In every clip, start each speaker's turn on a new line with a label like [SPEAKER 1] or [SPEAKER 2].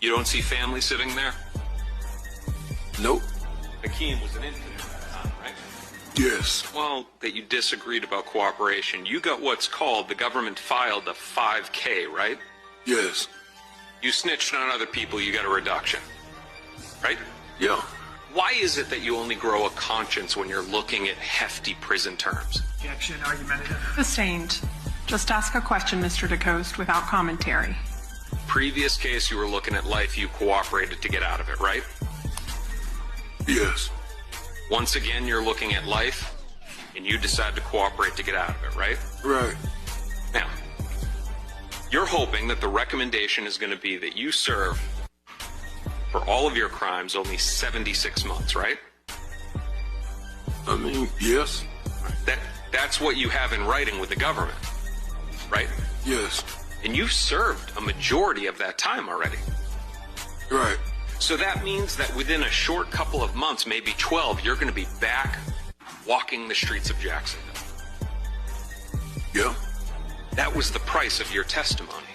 [SPEAKER 1] You don't see family sitting there?
[SPEAKER 2] Nope.
[SPEAKER 1] Hakeem was an infant at that time, right?
[SPEAKER 2] Yes.
[SPEAKER 1] Well, that you disagreed about cooperation. You got what's called, the government filed a 5K, right?
[SPEAKER 2] Yes.
[SPEAKER 1] You snitched on other people, you got a reduction. Right?
[SPEAKER 2] Yeah.
[SPEAKER 1] Why is it that you only grow a conscience when you're looking at hefty prison terms?
[SPEAKER 3] Objection, argumentative.
[SPEAKER 4] Sustained. Just ask a question, Mr. DeCoste, without commentary.
[SPEAKER 1] Previous case, you were looking at life, you cooperated to get out of it, right?
[SPEAKER 2] Yes.
[SPEAKER 1] Once again, you're looking at life, and you decide to cooperate to get out of it, right?
[SPEAKER 2] Right.
[SPEAKER 1] Now, you're hoping that the recommendation is going to be that you serve, for all of your crimes, only 76 months, right?
[SPEAKER 2] I mean, yes.
[SPEAKER 1] That's what you have in writing with the government, right?
[SPEAKER 2] Yes.
[SPEAKER 1] And you've served a majority of that time already.
[SPEAKER 2] Right.
[SPEAKER 1] So that means that within a short couple of months, maybe 12, you're going to be back walking the streets of Jacksonville.
[SPEAKER 2] Yeah.
[SPEAKER 1] That was the price of your testimony.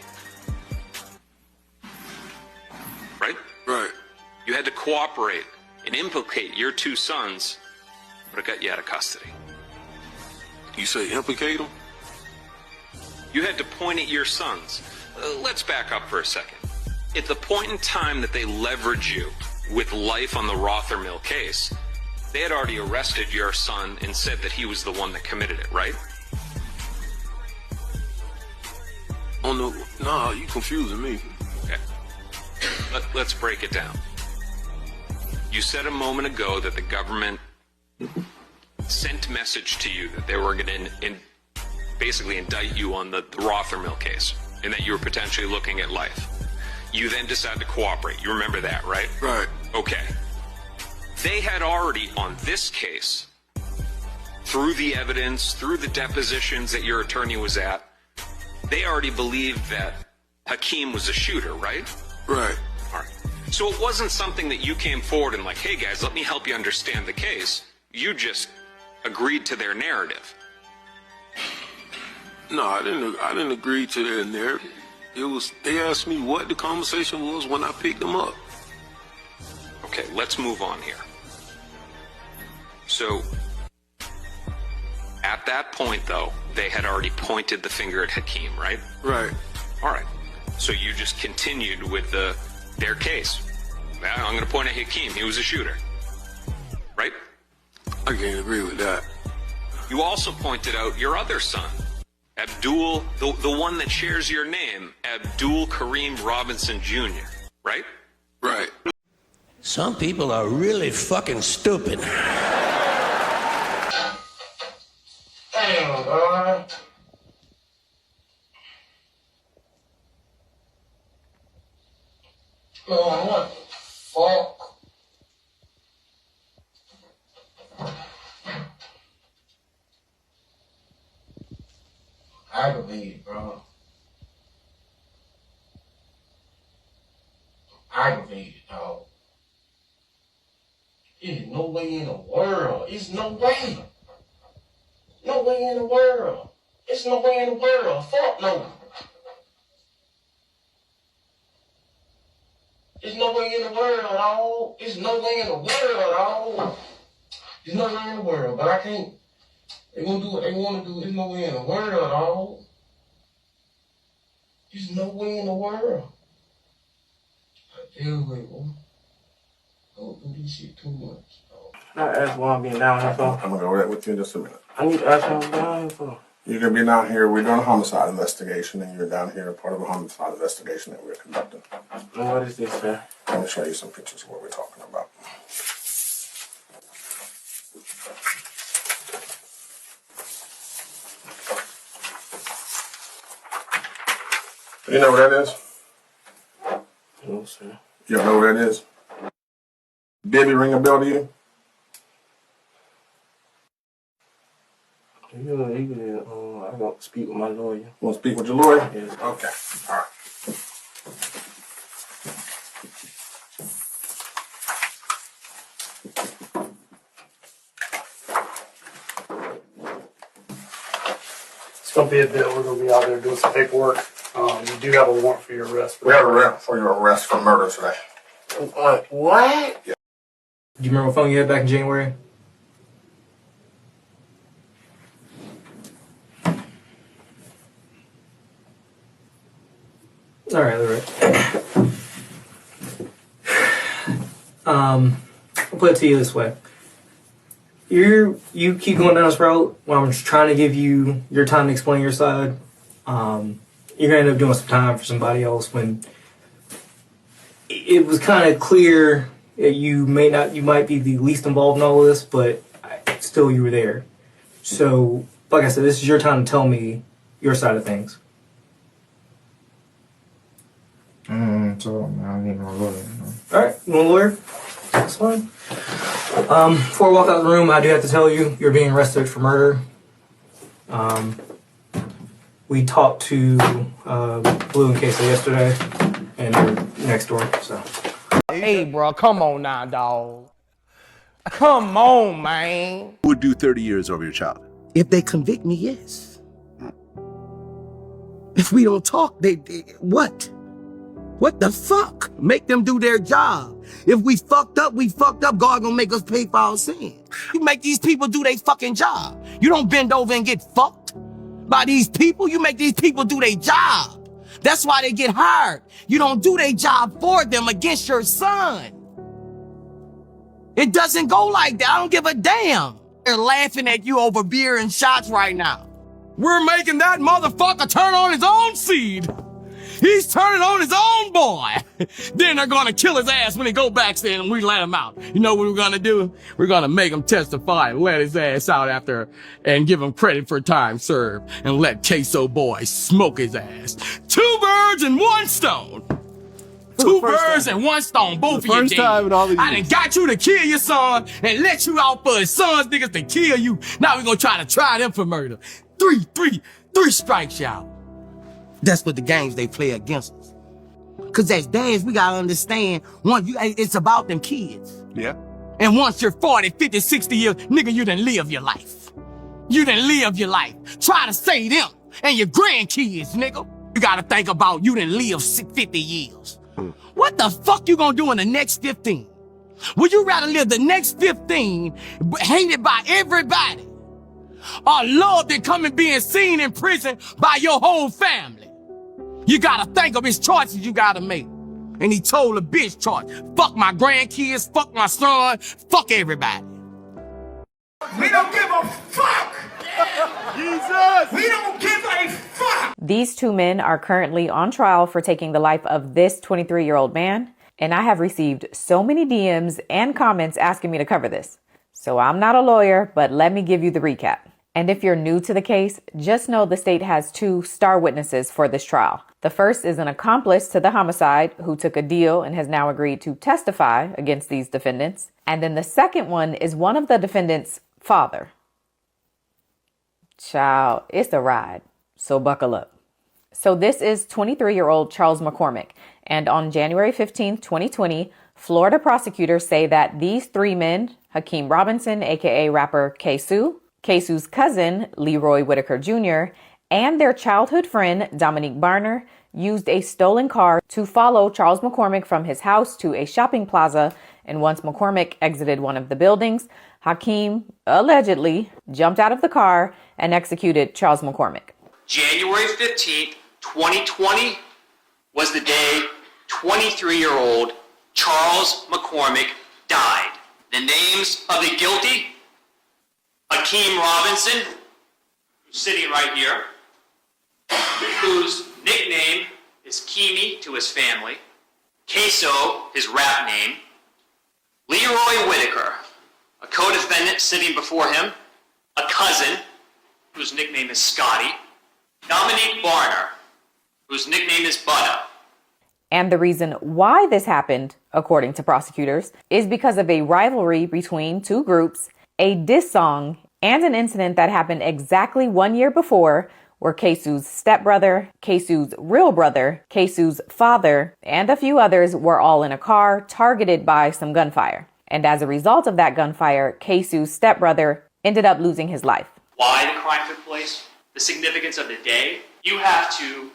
[SPEAKER 1] Right?
[SPEAKER 2] Right.
[SPEAKER 1] You had to cooperate and implicate your two sons, but it got you out of custody.
[SPEAKER 2] You say implicate them?
[SPEAKER 1] You had to point at your sons. Let's back up for a second. At the point in time that they leveraged you with life on the Rothermill case, they had already arrested your son and said that he was the one that committed it, right?
[SPEAKER 2] Oh, no. Nah, you confusing me.
[SPEAKER 1] Okay. Let's break it down. You said a moment ago that the government sent message to you that they were going to basically indict you on the Rothermill case and that you were potentially looking at life. You then decided to cooperate. You remember that, right?
[SPEAKER 2] Right.
[SPEAKER 1] Okay. They had already, on this case, through the evidence, through the depositions that your attorney was at, they already believed that Hakeem was a shooter, right?
[SPEAKER 2] Right.
[SPEAKER 1] All right. So it wasn't something that you came forward and like, hey guys, let me help you understand the case. You just agreed to their narrative.
[SPEAKER 2] No, I didn't agree to their narrative. They asked me what the conversation was when I picked them up.
[SPEAKER 1] Okay, let's move on here. So, at that point though, they had already pointed the finger at Hakeem, right?
[SPEAKER 2] Right.
[SPEAKER 1] All right. So you just continued with their case. I'm going to point at Hakeem. He was a shooter. Right?
[SPEAKER 2] I can't agree with that.
[SPEAKER 1] You also pointed out your other son, Abdul, the one that shares your name, Abdul Kareem Robinson Jr., right?
[SPEAKER 2] Right.
[SPEAKER 5] Some people are really fucking stupid.
[SPEAKER 6] Damn, God. Man, what the fuck? Aggravated, bro. Aggravated, dog. There's no way in the world. It's no way. No way in the world. It's no way in the world. Fuck no. There's no way in the world, dog. There's no way in the world, dog. There's no way in the world, but I can't. They gonna do what they wanna do. There's no way in the world, dog. There's no way in the world. I tell you, boy. Don't do this shit too much, dog.
[SPEAKER 7] I asked why I'm being down here for.
[SPEAKER 8] I'm gonna go over that with you in just a minute.
[SPEAKER 7] I need to ask why I'm down here for.
[SPEAKER 8] You're gonna be down here. We're doing a homicide investigation, and you're down here part of a homicide investigation that we're conducting.
[SPEAKER 7] And what is this, sir?
[SPEAKER 8] Let me show you some pictures of what we're talking about. You know what that is?
[SPEAKER 7] No, sir.
[SPEAKER 8] You don't know what that is? Debbie ring a bell to you?
[SPEAKER 7] I want to speak with my lawyer.
[SPEAKER 8] You want to speak with your lawyer?
[SPEAKER 7] Yes.
[SPEAKER 8] Okay. All right.
[SPEAKER 7] It's going to be a bit. We're going to be out there doing some paperwork.
[SPEAKER 3] You do have a warrant for your arrest.
[SPEAKER 8] We have a warrant for your arrest for murder today.
[SPEAKER 7] What?
[SPEAKER 3] Do you remember what phone you had back in January? All right. I'll put it to you this way. You keep going down this route when I'm just trying to give you your time to explain your side. You're gonna end up doing some time for somebody else when it was kind of clear that you might be the least involved in all of this, but still you were there. So, like I said, this is your time to tell me your side of things.
[SPEAKER 9] So I need my lawyer.
[SPEAKER 3] All right, you want a lawyer? That's fine. Before I walk out of the room, I do have to tell you, you're being arrested for murder. We talked to Blue and Ksoo yesterday, and they're next door, so.
[SPEAKER 10] Hey, bro, come on now, dog. Come on, man.
[SPEAKER 11] Who would do 30 years over your child?
[SPEAKER 5] If they convict me, yes. If we don't talk, they what? What the fuck? Make them do their job. If we fucked up, we fucked up. God gonna make us pay for our sins. You make these people do their fucking job. You don't bend over and get fucked by these people. You make these people do their job. That's why they get hired. You don't do their job for them against your son. It doesn't go like that. I don't give a damn. They're laughing at you over beer and shots right now. We're making that motherfucker turn on his own seed. He's turning on his own boy. Then they're gonna kill his ass when he go back there and we let him out. You know what we're gonna do? We're gonna make him testify and let his ass out after and give him credit for time served and let Ksoo boy smoke his ass. 2 birds and 1 stone. 2 birds and 1 stone, both of you
[SPEAKER 11] First time in all the
[SPEAKER 10] I
[SPEAKER 11] years.
[SPEAKER 10] done got you to kill your son and let you out for his son's niggas to kill you. Now we're gonna try them for murder. 3 strikes y'all. That's what the games they play against us. Cause as dads, we gotta understand, it's about them kids.
[SPEAKER 11] Yeah.
[SPEAKER 10] And once you're 40, 50, 60 years, nigga, you done live your life. You done live your life. Try to save them and your grandkids, nigga. You gotta think about you done live 50 years. What the fuck you gonna do in the next 15? Would you rather live the next 15 hated by everybody or loved and coming being seen in prison by your whole family? You gotta think of his choices you gotta make. And he told a bitch choice. Fuck my grandkids, fuck my son, fuck everybody.
[SPEAKER 6] We don't give a fuck!
[SPEAKER 11] Jesus!
[SPEAKER 6] We don't give a fuck!
[SPEAKER 12] These 2 men are currently on trial for taking the life of this 23-year-old man, and I have received so many DMs and comments asking me to cover this. So I'm not a lawyer, but let me give you the recap. And if you're new to the case, just know the state has 2 star witnesses for this trial. The first is an accomplice to the homicide who took a deal and has now agreed to testify against these defendants. And then the second one is one of the defendants' father. Child, it's a ride, so buckle up. So this is 23-year-old Charles McCormick. And on January 15th, 2020, Florida prosecutors say that these 3 men, Hakeem Robinson, aka rapper Ksoo, Ksoo's cousin, Leroy Whitaker Jr., and their childhood friend, Dominique Barner, used a stolen car to follow Charles McCormick from his house to a shopping plaza. And once McCormick exited one of the buildings, Hakeem allegedly jumped out of the car and executed Charles McCormick.
[SPEAKER 13] January 15th, 2020 was the day 23-year-old Charles McCormick died. The names of the guilty: Hakeem Robinson, who's sitting right here, whose nickname is Kimi to his family, Ksoo, his rap name, Leroy Whitaker, a co-defendant sitting before him, a cousin, whose nickname is Scotty, Dominique Barner, whose nickname is Butta.
[SPEAKER 12] And the reason why this happened, according to prosecutors, is because of a rivalry between 2 groups, a diss song, and an incident that happened exactly 1 year before, where Ksoo's stepbrother, Ksoo's real brother, Ksoo's father, and a few others were all in a car targeted by some gunfire. And as a result of that gunfire, Ksoo's stepbrother ended up losing his life.
[SPEAKER 13] Why the crime took place, the significance of the day, you have to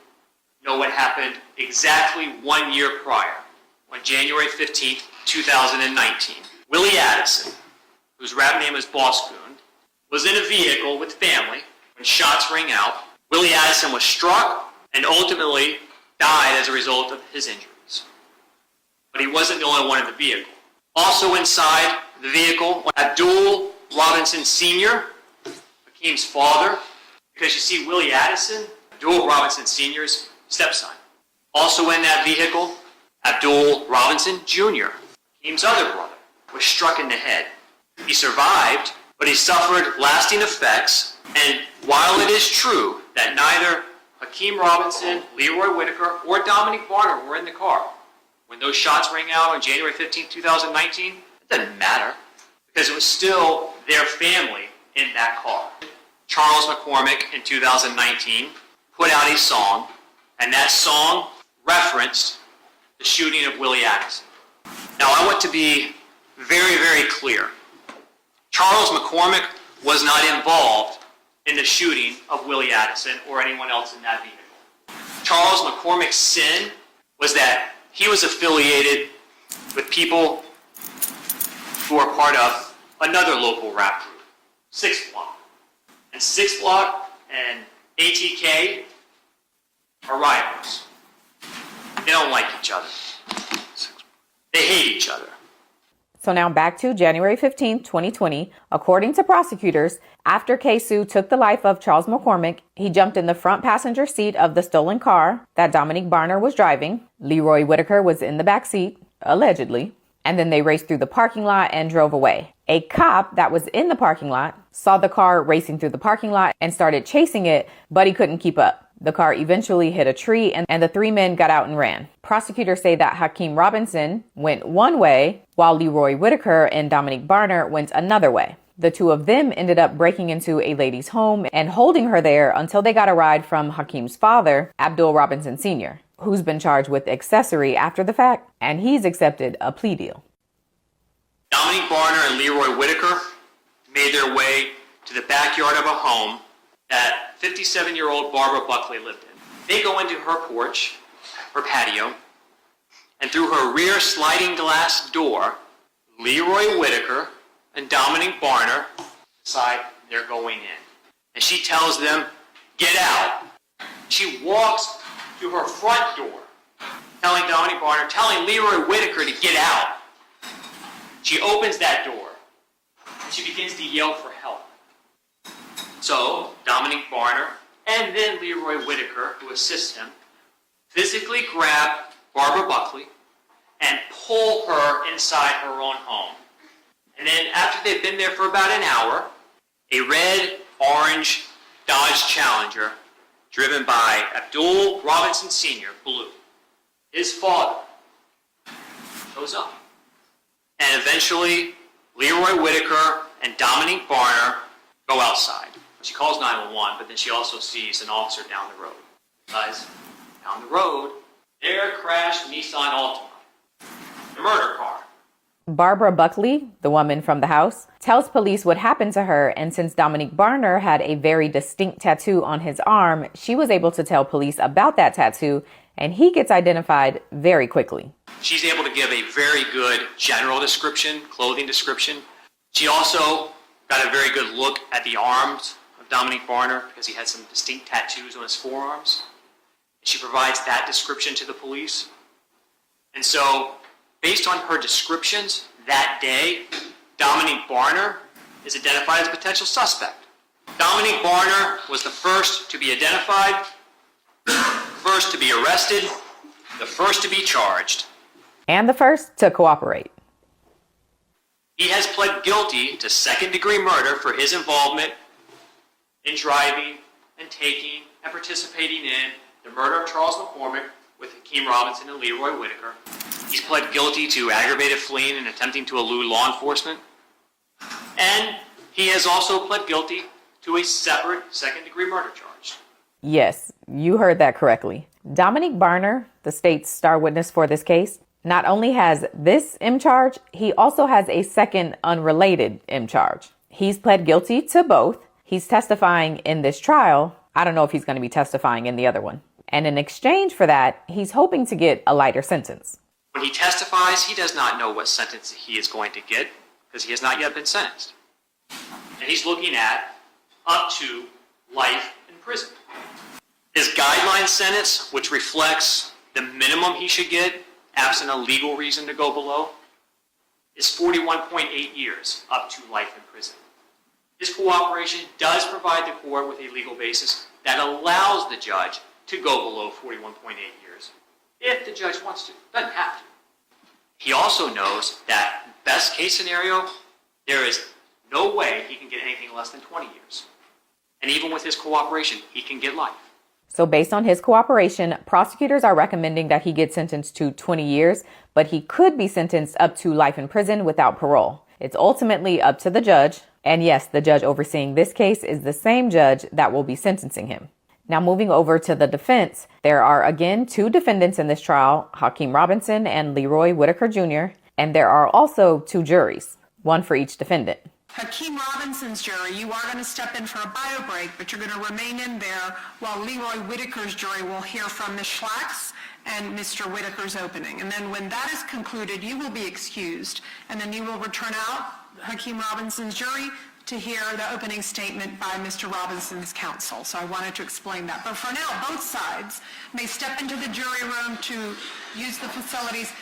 [SPEAKER 13] know what happened exactly 1 year prior, on January 15th, 2019. Willie Addison, whose rap name is Boss Goon, was in a vehicle with family when shots rang out. Willie Addison was struck and ultimately died as a result of his injuries. But he wasn't the only one in the vehicle. Also inside the vehicle, Abdul Robinson Sr., Hakeem's father, because you see Willie Addison, Abdul Robinson Sr.'s stepson. Also in that vehicle, Abdul Robinson Jr., Hakeem's other brother, was struck in the head. He survived, but he suffered lasting effects, and while it is true that neither Hakeem Robinson, Leroy Whitaker, or Dominic Barner were in the car when those shots rang out on January 15, 2019, it doesn't matter, because it was still their family in that car. Charles McCormick in 2019 put out a song, and that song referenced the shooting of Willie Addison. Now, I want to be very, very clear. Charles McCormick was not involved in the shooting of Willie Addison or anyone else in that vehicle. Charles McCormick's sin was that he was affiliated with people who are part of another local rap group, 6 Block. And 6 Block and ATK are rivals. They don't like each other. They hate each other.
[SPEAKER 12] So now back to January 15, 2020. According to prosecutors, after Ksoo took the life of Charles McCormick, he jumped in the front passenger seat of the stolen car that Dominic Barner was driving. Leroy Whitaker was in the back seat, allegedly. And then they raced through the parking lot and drove away. A cop that was in the parking lot saw the car racing through the parking lot and started chasing it, but he couldn't keep up. The car eventually hit a tree and the 3 men got out and ran. Prosecutors say that Hakeem Robinson went one way while Leroy Whitaker and Dominic Barner went another way. The 2 of them ended up breaking into a lady's home and holding her there until they got a ride from Hakeem's father, Abdul Robinson Sr., who's been charged with accessory after the fact, and he's accepted a plea deal.
[SPEAKER 13] Dominic Barner and Leroy Whitaker made their way to the backyard of a home that 57-year-old Barbara Buckley lived in. They go into her porch, her patio, and through her rear sliding glass door, Leroy Whitaker and Dominic Barner decide they're going in. And she tells them, "Get out." She walks to her front door, telling Dominic Barner, telling Leroy Whitaker to get out. She opens that door, and she begins to yell for help. So, Dominic Barner and then Leroy Whitaker, who assists him, physically grab Barbara Buckley and pull her inside her own home. And then after they've been there for about an hour, a red-orange Dodge Challenger driven by Abdul Robinson Sr., blue, his father, shows up. And eventually, Leroy Whitaker and Dominic Barner go outside. She calls 911, but then she also sees an officer down the road. Guys, down the road, there crashed Nissan Altima, the murder car.
[SPEAKER 12] Barbara Buckley, the woman from the house, tells police what happened to her, and since Dominic Barner had a very distinct tattoo on his arm, she was able to tell police about that tattoo, and he gets identified very quickly.
[SPEAKER 13] She's able to give a very good general description, clothing description. She also got a very good look at the arms of Dominic Barner because he had some distinct tattoos on his forearms. She provides that description to the police. And so, based on her descriptions that day, Dominic Barner is identified as a potential suspect. Dominic Barner was the first to be identified, first to be arrested, the first to be charged.
[SPEAKER 12] And the first to cooperate.
[SPEAKER 13] He has pled guilty to second-degree murder for his involvement in driving and taking and participating in the murder of Charles McCormick with Hakeem Robinson and Leroy Whitaker. He's pled guilty to aggravated fleeing and attempting to elude law enforcement. And he has also pled guilty to a separate second-degree murder charge.
[SPEAKER 12] Yes, you heard that correctly. Dominic Barner, the state's star witness for this case, not only has this M charge, he also has a second unrelated M charge. He's pled guilty to both. He's testifying in this trial. I don't know if he's going to be testifying in the other one. And in exchange for that, he's hoping to get a lighter sentence.
[SPEAKER 13] When he testifies, he does not know what sentence he is going to get because he has not yet been sentenced. And he's looking at up to life in prison. His guideline sentence, which reflects the minimum he should get, absent a legal reason to go below, is 41.8 years, up to life in prison. His cooperation does provide the court with a legal basis that allows the judge to go below 41.8 years, if the judge wants to. Doesn't have to. He also knows that best case scenario, there is no way he can get anything less than 20 years. And even with his cooperation, he can get life.
[SPEAKER 12] So based on his cooperation, prosecutors are recommending that he get sentenced to 20 years, but he could be sentenced up to life in prison without parole. It's ultimately up to the judge. And yes, the judge overseeing this case is the same judge that will be sentencing him. Now moving over to the defense, there are again 2 defendants in this trial, Hakeem Robinson and Leroy Whitaker Jr., and there are also 2 juries, 1 for each defendant.
[SPEAKER 4] Hakeem Robinson's jury, you are going to step in for a bio break, but you're going to remain in there while Leroy Whitaker's jury will hear from Ms. Schlax and Mr. Whitaker's opening. And then when that is concluded, you will be excused, and then you will return out, Hakeem Robinson's jury, to hear the opening statement by Mr. Robinson's counsel. So I wanted to explain that. But for now, both sides may step into the jury room to use the facilities.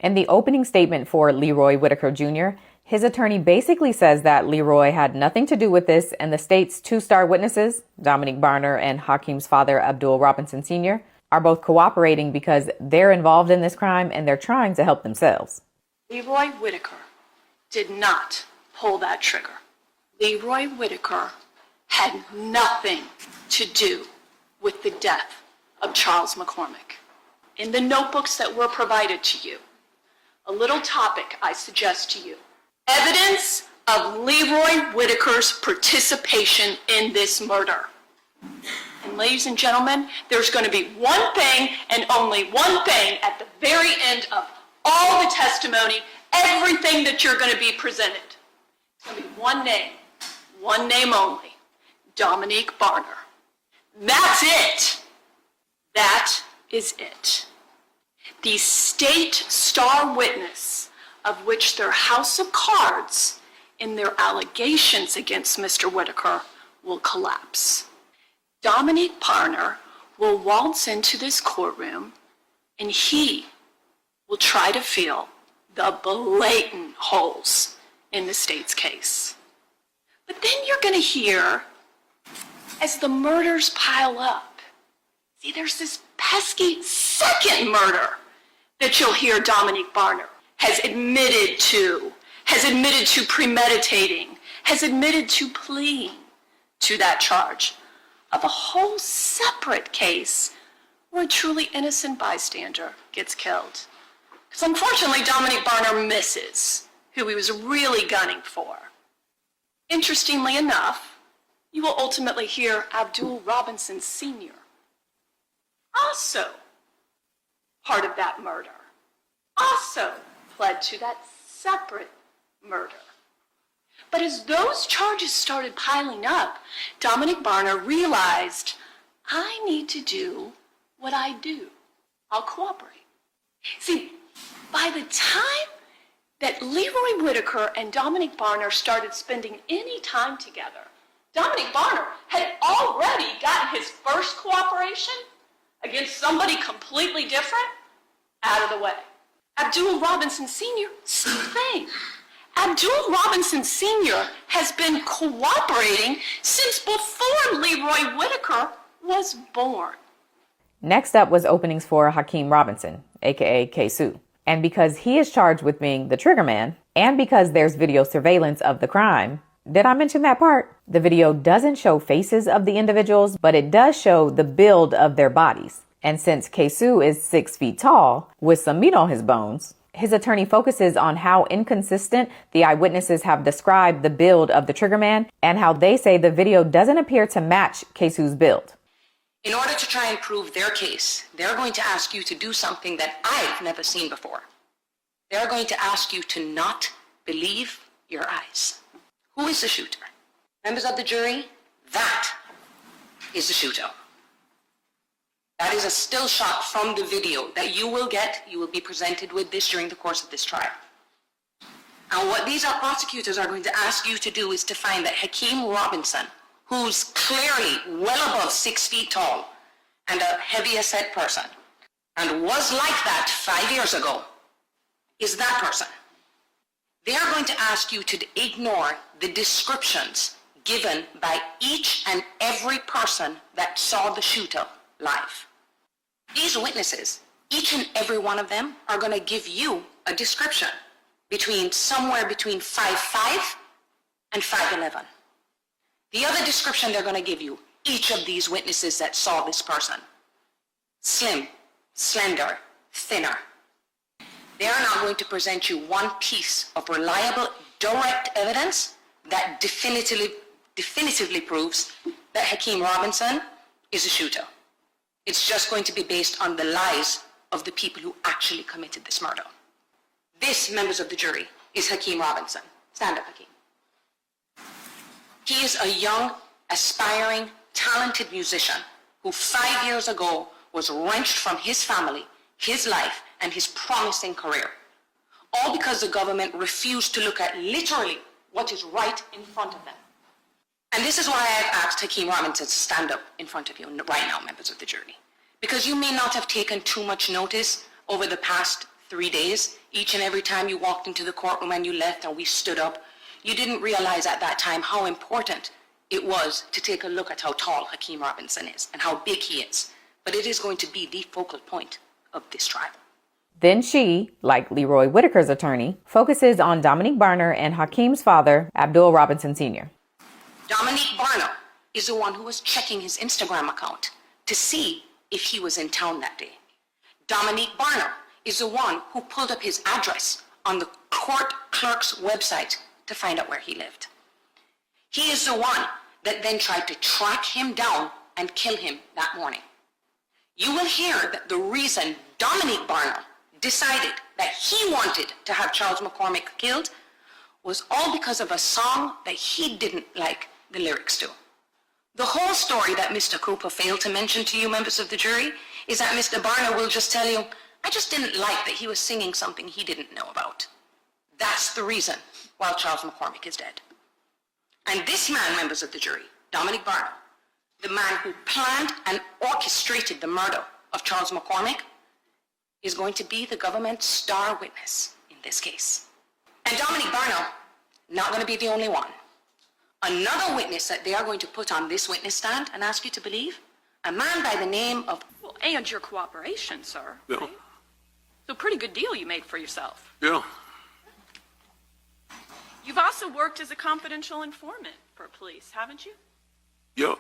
[SPEAKER 12] In the opening statement for Leroy Whitaker Jr., his attorney basically says that Leroy had nothing to do with this, and the state's 2 star witnesses, Dominique Barner and Hakeem's father, Abdul Robinson Sr., are both cooperating because they're involved in this crime and they're trying to help themselves.
[SPEAKER 14] Leroy Whitaker did not pull that trigger. Leroy Whitaker had nothing to do with the death of Charles McCormick. In the notebooks that were provided to you, a little topic I suggest to you: evidence of Leroy Whitaker's participation in this murder. And ladies and gentlemen, there's going to be one thing and only one thing at the very end of all the testimony, everything that you're going to be presented. It's going to be one name only: Dominique Barner. That's it. That is it. The state star witness, of which their house of cards in their allegations against Mr. Whitaker will collapse. Dominique Barner will waltz into this courtroom and he will try to fill the blatant holes in the state's case. But then you're going to hear, as the murders pile up, see, there's this pesky second murder that you'll hear Dominique Barner has admitted to premeditating, has admitted to pleading to that charge of a whole separate case where a truly innocent bystander gets killed. Because unfortunately, Dominique Barner misses who he was really gunning for. Interestingly enough, you will ultimately hear Abdul Robinson Sr., also part of that murder, also pled to that separate murder. But as those charges started piling up, Dominique Barner realized, I need to do what I do. I'll cooperate. See, by the time that Leroy Whitaker and Dominique Barner started spending any time together, Dominique Barner had already gotten his first cooperation against somebody completely different out of the way. Abdul Robinson Sr., same thing. Abdul Robinson Sr. has been cooperating since before Leroy Whitaker was born.
[SPEAKER 12] Next up was openings for Hakeem Robinson, aka Ksoo. And because he is charged with being the trigger man, and because there's video surveillance of the crime, did I mention that part? The video doesn't show faces of the individuals, but it does show the build of their bodies. And since Ksoo is 6 feet tall, with some meat on his bones, his attorney focuses on how inconsistent the eyewitnesses have described the build of the trigger man and how they say the video doesn't appear to match Ksoo's build.
[SPEAKER 15] In order to try and prove their case, they're going to ask you to do something that I've never seen before. They're going to ask you to not believe your eyes. Who is the shooter? Members of the jury, that is the shooter. That is a still shot from the video that you will get. You will be presented with this during the course of this trial. And what these prosecutors are going to ask you to do is to find that Hakeem Robinson, who's clearly well above 6 feet tall and a heavy set person, and was like that 5 years ago, is that person. They are going to ask you to ignore the descriptions given by each and every person that saw the shooter live. These witnesses, each and every one of them, are going to give you a description somewhere between 5'5" and 5'11". The other description they're going to give you, each of these witnesses that saw this person: slim, slender, thinner. They are now going to present you one piece of reliable, direct evidence that definitively proves that Hakeem Robinson is a shooter. It's just going to be based on the lies of the people who actually committed this murder. This, members of the jury, is Hakeem Robinson. Stand up, Hakeem. He is a young, aspiring, talented musician who 5 years ago was wrenched from his family, his life, and his promising career. All because the government refused to look at literally what is right in front of them. And this is why I've asked Hakeem Robinson to stand up in front of you right now, members of the jury. Because you may not have taken too much notice over the past 3 days. Each and every time you walked into the courtroom and you left and we stood up, you didn't realize at that time how important it was to take a look at how tall Hakeem Robinson is and how big he is. But it is going to be the focal point of this trial.
[SPEAKER 12] Then she, like Leroy Whitaker's attorney, focuses on Dominique Barner and Hakeem's father, Abdul Robinson Sr.
[SPEAKER 15] Dominique Barner is the one who was checking his Instagram account to see if he was in town that day. Dominique Barner is the one who pulled up his address on the court clerk's website to find out where he lived. He is the one that then tried to track him down and kill him that morning. You will hear that the reason Dominique Barner decided that he wanted to have Charles McCormick killed was all because of a song that he didn't like the lyrics to. The whole story that Mr. Cooper failed to mention to you, members of the jury, is that Mr. Barner will just tell you, I just didn't like that he was singing something he didn't know about. That's the reason why Charles McCormick is dead. And this man, members of the jury, Dominique Barner, the man who planned and orchestrated the murder of Charles McCormick, is going to be the government's star witness in this case. And Dominique Barner, not going to be the only one. Another witness that they are going to put on this witness stand and ask you to believe, a man by the name of...
[SPEAKER 14] Well, and your cooperation, sir.
[SPEAKER 2] Yeah.
[SPEAKER 14] Right? So a pretty good deal you made for yourself.
[SPEAKER 2] Yeah.
[SPEAKER 14] You've also worked as a confidential informant for police, haven't you?
[SPEAKER 2] Yep.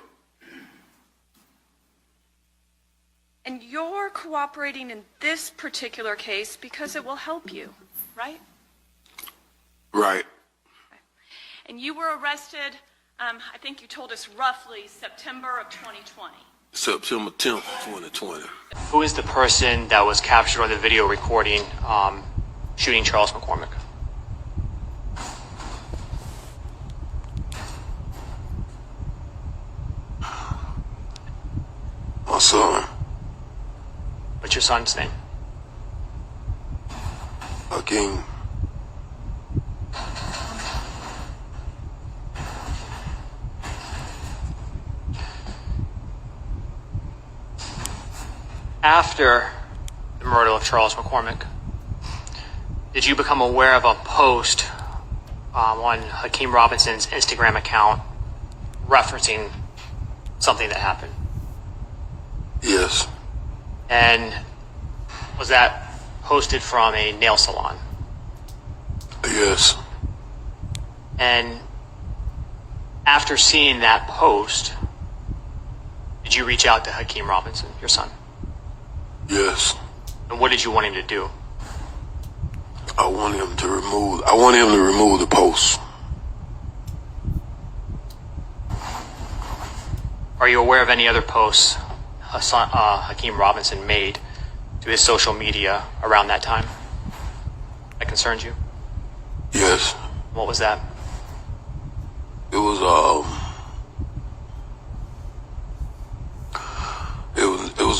[SPEAKER 14] And you're cooperating in this particular case because it will help you, right?
[SPEAKER 2] Right.
[SPEAKER 14] And you were arrested, I think you told us roughly September of 2020.
[SPEAKER 2] September 10th, 2020.
[SPEAKER 13] Who is the person that was captured on the video recording shooting Charles McCormick?
[SPEAKER 2] My son.
[SPEAKER 13] What's your son's name?
[SPEAKER 2] Hakeem.
[SPEAKER 13] After the murder of Charles McCormick, did you become aware of a post on Hakeem Robinson's Instagram account referencing something that happened?
[SPEAKER 2] Yes.
[SPEAKER 13] And was that posted from a nail salon?
[SPEAKER 2] Yes.
[SPEAKER 13] And after seeing that post, did you reach out to Hakeem Robinson, your son?
[SPEAKER 2] Yes.
[SPEAKER 13] And what did you want him to do?
[SPEAKER 2] I want him to remove the post.
[SPEAKER 13] Are you aware of any other posts Hakeem Robinson made to his social media around that time that concerns you?
[SPEAKER 2] Yes.
[SPEAKER 13] What was that?
[SPEAKER 2] It was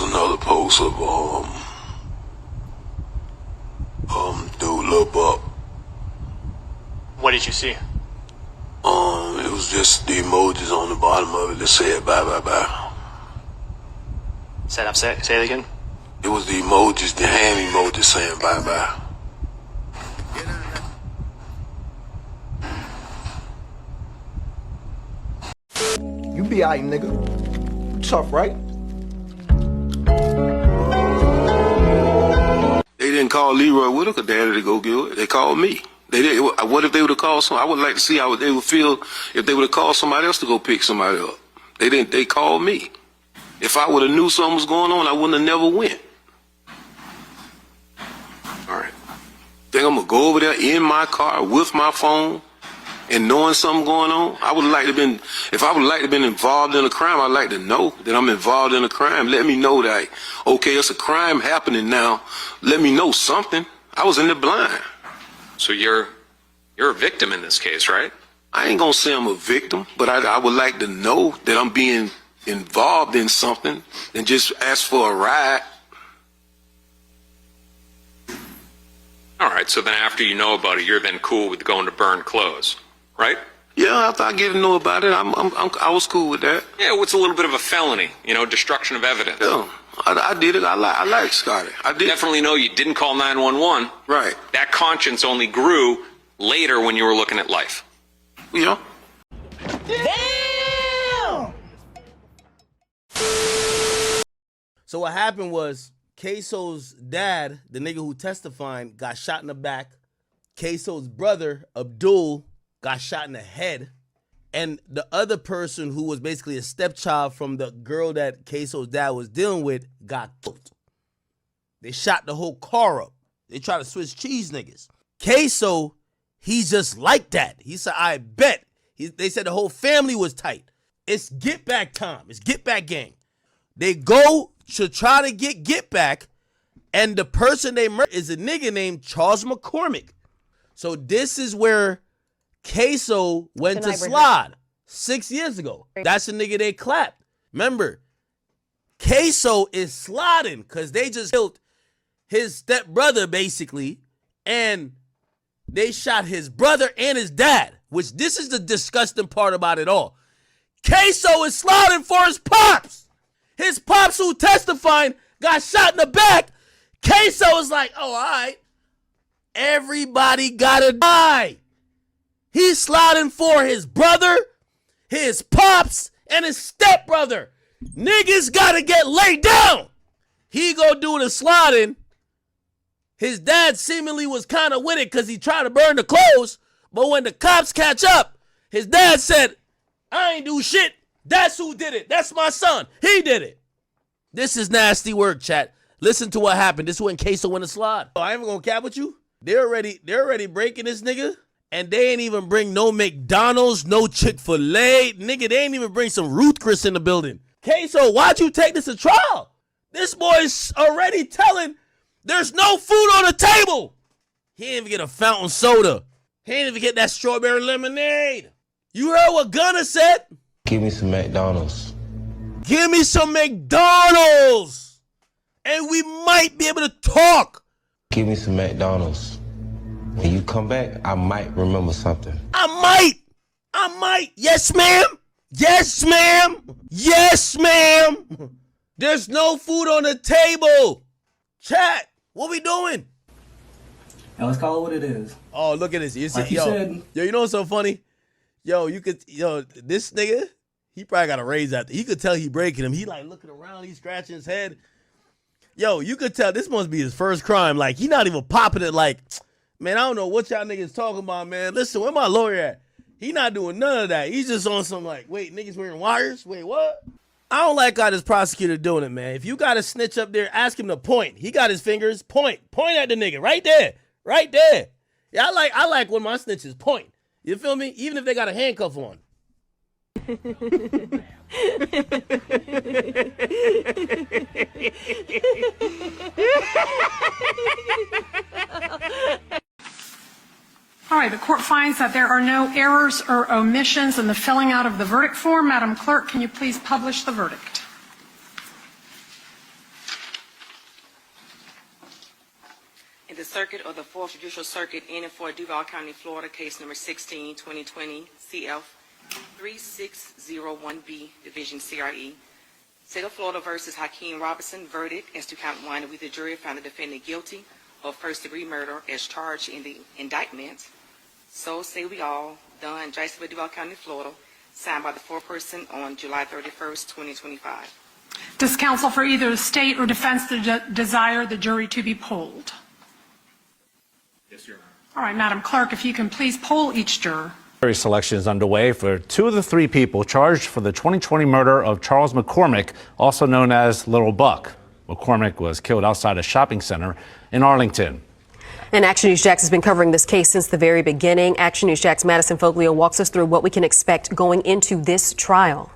[SPEAKER 2] another photos of dude Lil Buck.
[SPEAKER 13] What did you see?
[SPEAKER 2] It was just the emojis on the bottom of it that said bye bye bye.
[SPEAKER 13] Say it again.
[SPEAKER 2] It was the emojis, the hand emojis saying bye bye.
[SPEAKER 5] You be alright, nigga. You tough, right?
[SPEAKER 2] They didn't call Leroy Whitaker daddy to go get it. They called me. They did. What if they would have called some? I would like to see how they would feel if they would have called somebody else to go pick somebody up. They didn't. They called me. If I would have knew something was going on, I wouldn't have never went. All right. Think I'm gonna go over there in my car with my phone and knowing something going on? I would like to been. If I would like to been involved in a crime, I'd like to know that I'm involved in a crime. Let me know that okay, it's a crime happening now. Let me know something. I was in the blind.
[SPEAKER 1] So you're a victim in this case, right?
[SPEAKER 2] I ain't gonna say I'm a victim, but I would like to know that I'm being involved in something and just ask for a ride.
[SPEAKER 1] All right, so then after you know about it, you're then cool with going to burn clothes, right?
[SPEAKER 2] Yeah, after I get to know about it, I was cool with that.
[SPEAKER 1] Yeah, what's a little bit of a felony? You know, destruction of evidence.
[SPEAKER 2] Yeah, I did it. I like Scotty. I did.
[SPEAKER 1] Definitely know you didn't call 911.
[SPEAKER 2] Right.
[SPEAKER 1] That conscience only grew later when you were looking at life.
[SPEAKER 2] Yeah.
[SPEAKER 5] Damn! So what happened was Ksoo's dad, the nigga who testified, got shot in the back. Ksoo's brother, Abdul, got shot in the head. And the other person who was basically a stepchild from the girl that Ksoo's dad was dealing with got killed. They shot the whole car up. They tried to switch cheese niggas. Ksoo, he's just like that. He said, I bet. They said the whole family was tight. It's get back time. It's get back gang. They go to try to get back, and the person they murdered is a nigga named Charles McCormick. So this is where Ksoo went to slide 6 years ago. That's the nigga they clapped. Remember, Ksoo is sliding because they just killed his stepbrother basically, and they shot his brother and his dad, which this is the disgusting part about it all. Ksoo is sliding for his pops. His pops who testifying got shot in the back. Ksoo is like, oh, all right. Everybody gotta die. He's sliding for his brother, his pops, and his stepbrother. Niggas gotta get laid down. He go do the sliding. His dad seemingly was kind of with it because he tried to burn the clothes. But when the cops catch up, his dad said, I ain't do shit. That's who did it. That's my son. He did it. This is nasty work, chat. Listen to what happened. This is when Ksoo went to slide. Oh, I ain't even gonna cap with you. They're already breaking this nigga. And they ain't even bring no McDonald's, no Chick-fil-A. Nigga, they ain't even bring some Ruth Chris in the building. Ksoo, why'd you take this to trial? This boy's already telling there's no food on the table. He didn't even get a fountain soda. He didn't even get that strawberry lemonade. You heard what Gunner said?
[SPEAKER 16] Give me some McDonald's.
[SPEAKER 5] Give me some McDonald's. And we might be able to talk.
[SPEAKER 16] Give me some McDonald's. When you come back, I might remember something.
[SPEAKER 5] I might. Yes, ma'am. Yes, ma'am. Yes, ma'am. There's no food on the table. Chat, what we doing?
[SPEAKER 3] Now let's call it what it is.
[SPEAKER 5] Oh, look at this. You
[SPEAKER 3] Like you said.
[SPEAKER 5] Yo, you know what's so funny? This nigga, he probably got a raise after. He could tell he breaking him. He like looking around, he scratching his head. Yo, you could tell this must be his first crime. Like, he not even popping it like, man, I don't know what y'all niggas talking about, man. Listen, where my lawyer at? He not doing none of that. He's just on some like, wait, niggas wearing wires? Wait, what? I don't like how this prosecutor doing it, man. If you got a snitch up there, ask him to point. He got his fingers. Point at the nigga. Right there. Right there. Yeah, I like when my snitches point. You feel me? Even if they got a handcuff on.
[SPEAKER 4] All right, the court finds that there are no errors or omissions in the filling out of the verdict form. Madam Clerk, can you please publish the verdict?
[SPEAKER 17] Circuit of the 4th Judicial Circuit in and for Duval County, Florida, case number 16, 2020, CF 3601B, Division CRE. State of Florida versus Hakeem Robinson, verdict as to count 1. We, the jury, found the defendant guilty of first-degree murder as charged in the indictment. So say we all, done, Jacksonville, Duval County, Florida, signed by the foreperson on July 31st, 2025.
[SPEAKER 4] Does counsel for either the state or defense desire the jury to be polled?
[SPEAKER 1] Yes, Your Honor.
[SPEAKER 4] All right, Madam Clerk, if you can please poll each juror.
[SPEAKER 18] Jury selection is underway for 2 of the 3 people charged for the 2020 murder of Charles McCormick, also known as Little Buck. McCormick was killed outside a shopping center in Arlington.
[SPEAKER 19] And Action News Jax has been covering this case since the very beginning. Action News Jax Madison Foglio walks us through what we can expect going into this trial.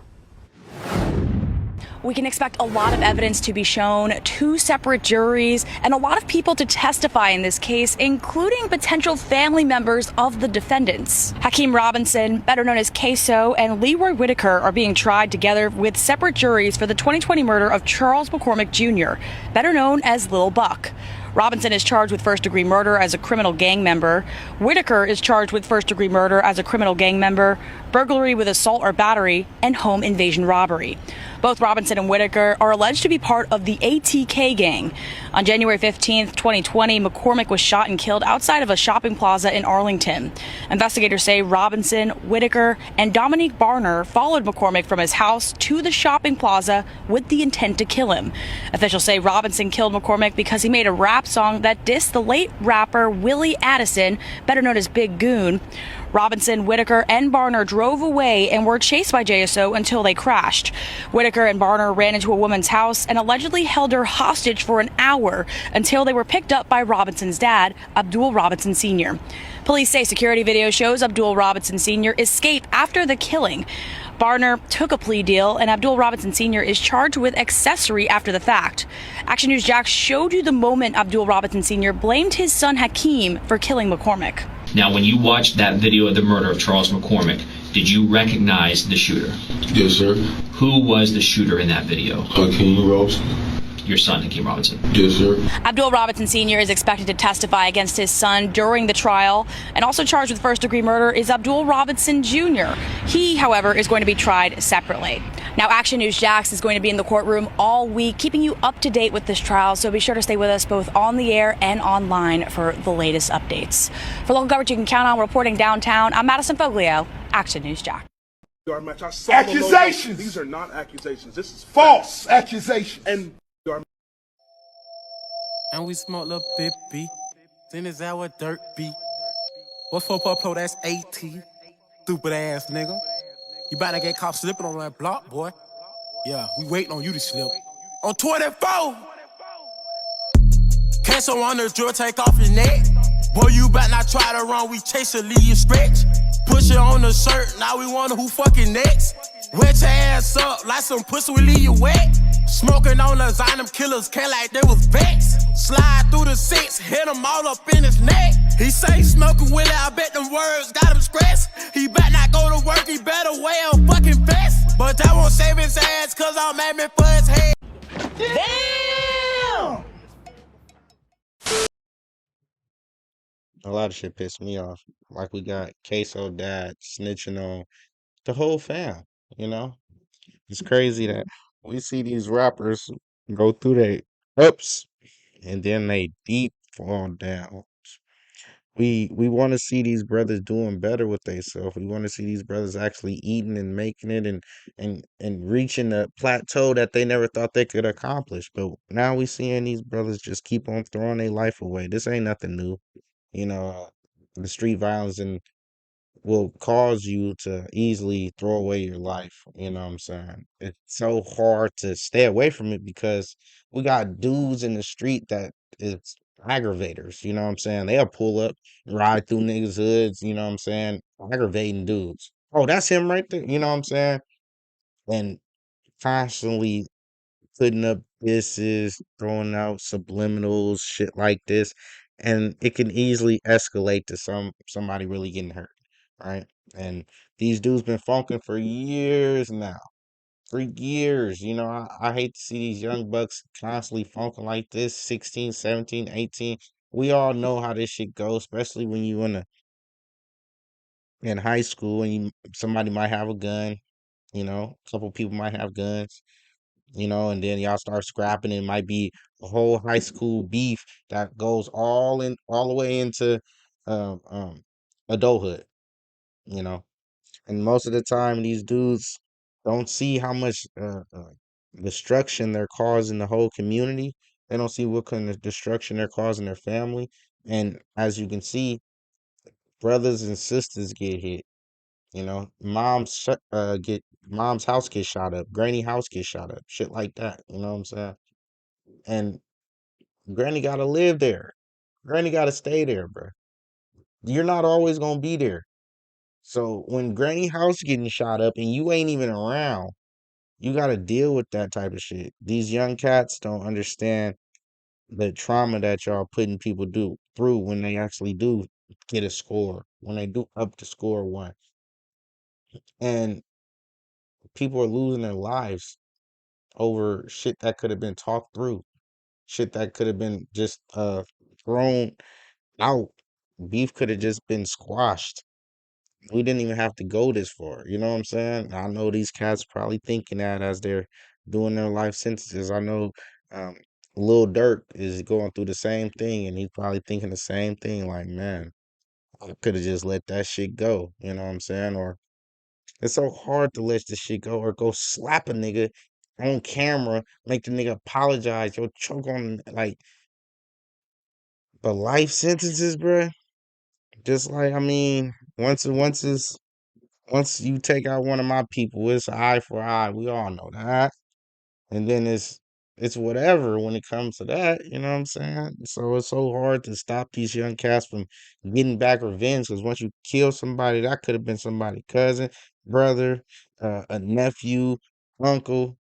[SPEAKER 20] We can expect a lot of evidence to be shown, 2 separate juries, and a lot of people to testify in this case, including potential family members of the defendants. Hakeem Robinson, better known as Ksoo, and Leroy Whitaker are being tried together with separate juries for the 2020 murder of Charles McCormick Jr., better known as Lil Buck. Robinson is charged with first-degree murder as a criminal gang member. Whitaker is charged with first-degree murder as a criminal gang member, burglary with assault or battery, and home invasion robbery. Both Robinson and Whitaker are alleged to be part of the ATK gang. On January 15th, 2020, McCormick was shot and killed outside of a shopping plaza in Arlington. Investigators say Robinson, Whitaker, and Dominique Barner followed McCormick from his house to the shopping plaza with the intent to kill him. Officials say Robinson killed McCormick because he made a rap song that dissed the late rapper Willie Addison, better known as Big Goon. Robinson, Whitaker, and Barner drove away and were chased by JSO until they crashed. Whitaker and Barner ran into a woman's house and allegedly held her hostage for an hour until they were picked up by Robinson's dad, Abdul Robinson Sr. Police say security video shows Abdul Robinson Sr. escape after the killing. Barner took a plea deal, and Abdul Robinson Sr. is charged with accessory after the fact. Action News Jax showed you the moment Abdul Robinson Sr. blamed his son Hakeem for killing McCormick.
[SPEAKER 13] Now, when you watched that video of the murder of Charles McCormick, did you recognize the shooter?
[SPEAKER 2] Yes, sir.
[SPEAKER 13] Who was the shooter in that video?
[SPEAKER 2] Hakeem Robinson.
[SPEAKER 13] Your son, Hakeem Robinson.
[SPEAKER 2] Yes, sir.
[SPEAKER 20] Abdul Robinson Sr. is expected to testify against his son during the trial, and also charged with first-degree murder is Abdul Robinson Jr. He, however, is going to be tried separately. Now, Action News Jax is going to be in the courtroom all week, keeping you up to date with this trial, so be sure to stay with us both on the air and online for the latest updates. For local coverage you can count on, reporting downtown, I'm Madison Foglio, Action News Jax.
[SPEAKER 11] Accusations! These are not accusations. This is false accusations.
[SPEAKER 10] And we smoke little bippy. Then is our dirt beat. What's for Puplo? That's AT. Stupid ass nigga. You better get caught slipping on that block, boy. Yeah, we waiting on you to slip. On 24! Cancel on the drill, take off your neck. Boy, you better not try to run, we chase it, leave you stretch. Push it on the shirt, now we wonder who fucking next. Wet your ass up, like some pussy, we leave you wet. Smoking on the Zine, them killers came like they was vexed. Slide through the 6, hit him all up in his neck. He say smoking with it, I bet them words got him stressed. He better not go to work, he better wear a fucking vest. But that won't save his ass, cause I'm aiming for his head.
[SPEAKER 9] Damn! A lot of shit pissed me off. Like we got Queso dad snitching on the whole fam, you know? It's crazy that we see these rappers go through their ups and then they deep fall down. We want to see these brothers doing better with themselves. We want to see these brothers actually eating and making it and reaching a plateau that they never thought they could accomplish. But now we seeing these brothers just keep on throwing their life away. This ain't nothing new. You know, the street violence and will cause you to easily throw away your life. You know what I'm saying? It's so hard to stay away from it because we got dudes in the street that is aggravators. You know what I'm saying? They'll pull up, ride through niggas' hoods. You know what I'm saying? Aggravating dudes. Oh, that's him right there. You know what I'm saying? And constantly putting up disses, throwing out subliminals, shit like this, and it can easily escalate to somebody really getting hurt, right? And these dudes been funking for years now. For years, you know, I hate to see these young bucks constantly funking like this, 16, 17, 18. we all know how this shit goes, especially when you in high school and somebody might have a gun, a couple people might have guns, and then y'all start scrapping. It might be a whole high school beef that goes all the way into um, um, adulthood, you know. And most of the time, these dudes don't see how much destruction they're causing the whole community. They don't see what kind of destruction they're causing their family. And as you can see, brothers and sisters get hit. Mom's house gets shot up, granny house gets shot up, shit like that. You know what I'm saying? And granny gotta live there. Granny gotta stay there, bro. You're not always gonna be there. So when granny house getting shot up and you ain't even around, you gotta deal with that type of shit. These young cats don't understand the trauma that y'all putting people do through when they actually do get a score, when they do up to score one. And people are losing their lives over shit that could have been talked through, shit that could have been just thrown out. Beef could have just been squashed. We didn't even have to go this far. You know what I'm saying? I know these cats probably thinking that as they're doing their life sentences. I know um, Lil Durk is going through the same thing, and he's probably thinking the same thing. Like, man, I could have just let that shit go. You know what I'm saying? Or it's so hard to let this shit go, or go slap a nigga on camera, make the nigga apologize, yo, choke on like. But life sentences, bruh. Just like, I mean, once you take out one of my people, it's eye for eye. We all know that. And then it's whatever when it comes to that, you know what I'm saying? So it's so hard to stop these young cats from getting back revenge, because once you kill somebody, that could have been somebody's cousin, brother, a nephew, uncle,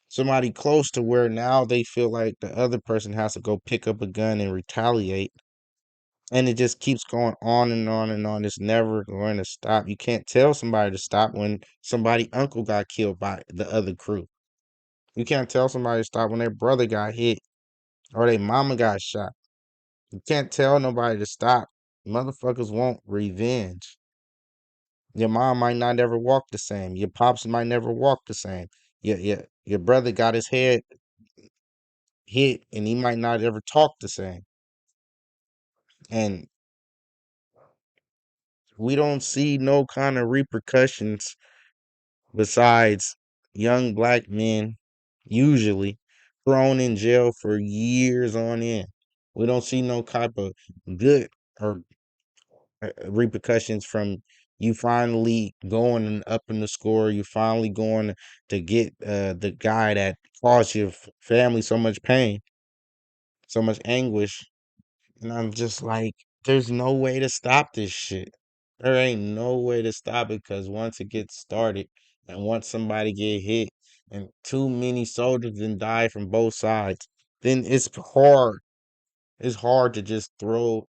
[SPEAKER 9] somebody close to where now they feel like the other person has to go pick up a gun and retaliate. And it just keeps going on and on and on. It's never going to stop. You can't tell somebody to stop when somebody uncle got killed by the other crew. You can't tell somebody to stop when their brother got hit or their mama got shot. You can't tell nobody to stop. Motherfuckers want revenge. Your mom might not ever walk the same. Your pops might never walk the same. Your brother got his head hit and he might not ever talk the same. And we don't see no kind of repercussions besides young black men, usually thrown in jail for years on end. We don't see no type of good or repercussions from you finally going and up in the score. You finally going to get the guy that caused your family so much pain, so much anguish. And I'm just like, there's no way to stop this shit. There ain't no way to stop it, because once it gets started and once somebody get hit and too many soldiers then die from both sides, then it's hard. It's hard to just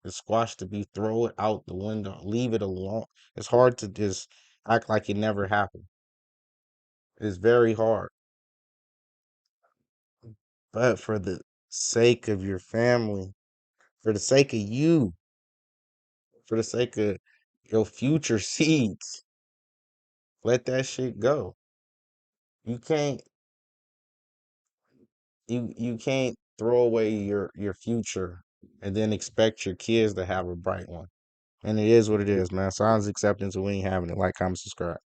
[SPEAKER 9] squash the beef, throw it out the window, leave it alone. It's hard to just act like it never happened. It's very hard. But for the sake of your family, for the sake of you, for the sake of your future seeds, let that shit go. You can't you can't throw away your future and then expect your kids to have a bright one. And it is what it is, man. Silence acceptance, and we ain't having it. Like, comment, subscribe.